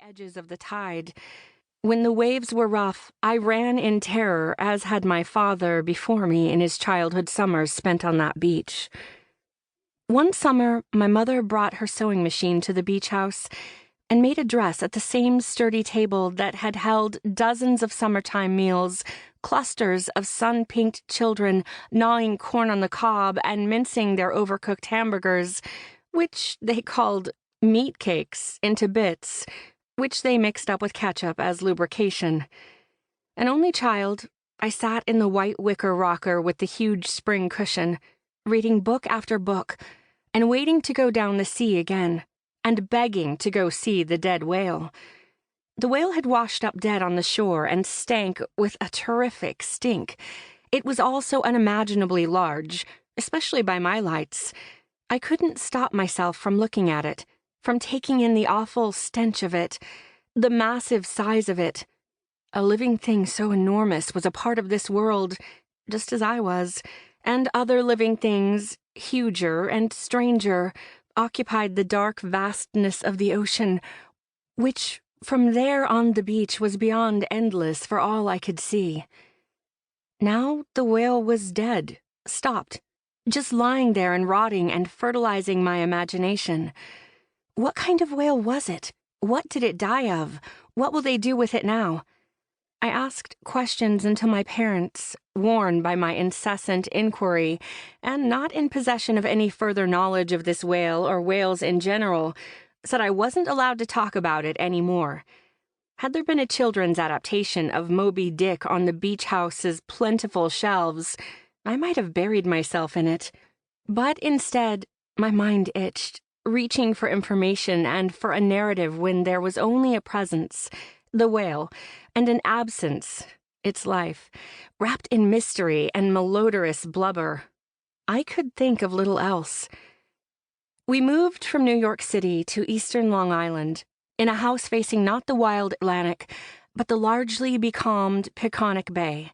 edges of the tide. When the waves were rough, I ran in terror, as had my father before me in his childhood summers spent on that beach. One summer, my mother brought her sewing machine to the beach house and made a dress at the same sturdy table that had held dozens of summertime meals, clusters of sun-pinked children gnawing corn on the cob and mincing their overcooked hamburgers, which they called meat cakes, into bits, which they mixed up with ketchup as lubrication. An only child, I sat in the white wicker rocker with the huge spring cushion, reading book after book, and waiting to go down the sea again, and begging to go see the dead whale. The whale had washed up dead on the shore and stank with a terrific stink. It was also unimaginably large, especially by my lights. I couldn't stop myself from looking at it, from taking in the awful stench of it, the massive size of it. A living thing so enormous was a part of this world, just as I was, and other living things, huger and stranger, occupied the dark vastness of the ocean, which, from there on the beach, was beyond endless for all I could see. Now the whale was dead, stopped, just lying there and rotting and fertilizing my imagination. What kind of whale was it? What did it die of? What will they do with it now? I asked questions until my parents, worn by my incessant inquiry, and not in possession of any further knowledge of this whale or whales in general, said I wasn't allowed to talk about it anymore. Had there been a children's adaptation of Moby Dick on the beach house's plentiful shelves, I might have buried myself in it. But instead, my mind itched, reaching for information and for a narrative when there was only a presence, the whale, and an absence, its life, wrapped in mystery and malodorous blubber. I could think of little else. We moved from New York City to eastern Long Island, in a house facing not the wild Atlantic, but the largely becalmed Peconic Bay.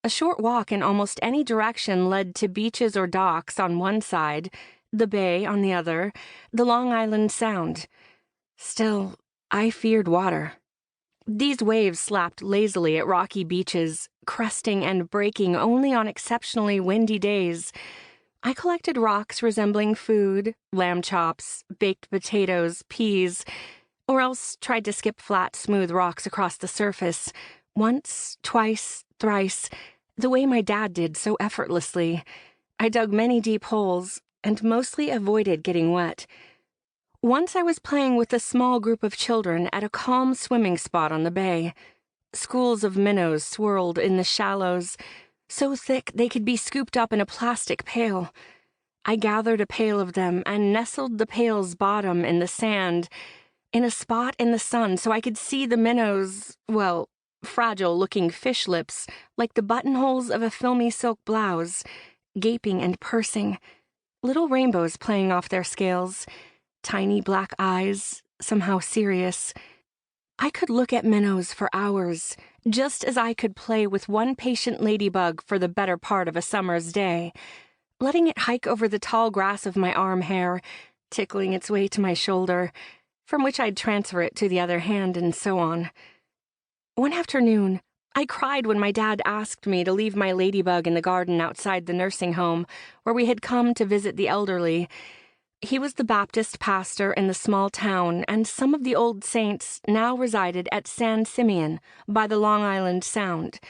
A short walk in almost any direction led to beaches or docks on one side, the bay on the other, the Long Island Sound. Still, I feared water. These waves slapped lazily at rocky beaches, cresting and breaking only on exceptionally windy days. I collected rocks resembling food, lamb chops, baked potatoes, peas, or else tried to skip flat, smooth rocks across the surface, once, twice, thrice, the way my dad did so effortlessly. I dug many deep holes, and mostly avoided getting wet. Once I was playing with a small group of children at a calm swimming spot on the bay. Schools of minnows swirled in the shallows, so thick they could be scooped up in a plastic pail. I gathered a pail of them and nestled the pail's bottom in the sand, in a spot in the sun so I could see the minnows', well, fragile-looking fish lips, like the buttonholes of a filmy silk blouse, gaping and pursing, little rainbows playing off their scales, tiny black eyes, somehow serious. I could look at minnows for hours, just as I could play with one patient ladybug for the better part of a summer's day, letting it hike over the tall grass of my arm hair, tickling its way to my shoulder, from which I'd transfer it to the other hand, and so on. One afternoon, I cried when my dad asked me to leave my ladybug in the garden outside the nursing home, where we had come to visit the elderly. He was the Baptist pastor in the small town, and some of the old saints now resided at San Simeon by the Long Island Sound.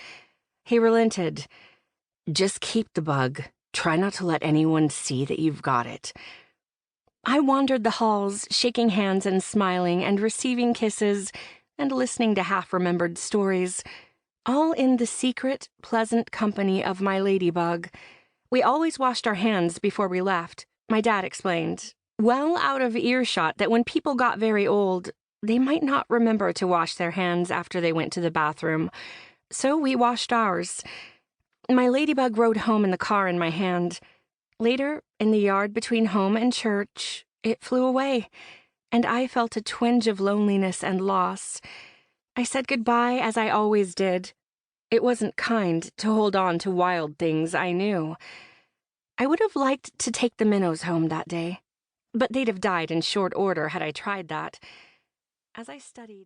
He relented. "Just keep the bug. Try not to let anyone see that you've got it." I wandered the halls, shaking hands and smiling and receiving kisses and listening to half-remembered stories, all in the secret, pleasant company of my ladybug. We always washed our hands before we left, my dad explained, well out of earshot that when people got very old, they might not remember to wash their hands after they went to the bathroom. So we washed ours. My ladybug rode home in the car in my hand. Later, in the yard between home and church, it flew away, and I felt a twinge of loneliness and loss. I said goodbye as I always did. It wasn't kind to hold on to wild things I knew. I would have liked to take the minnows home that day, but they'd have died in short order had I tried that. As I studied...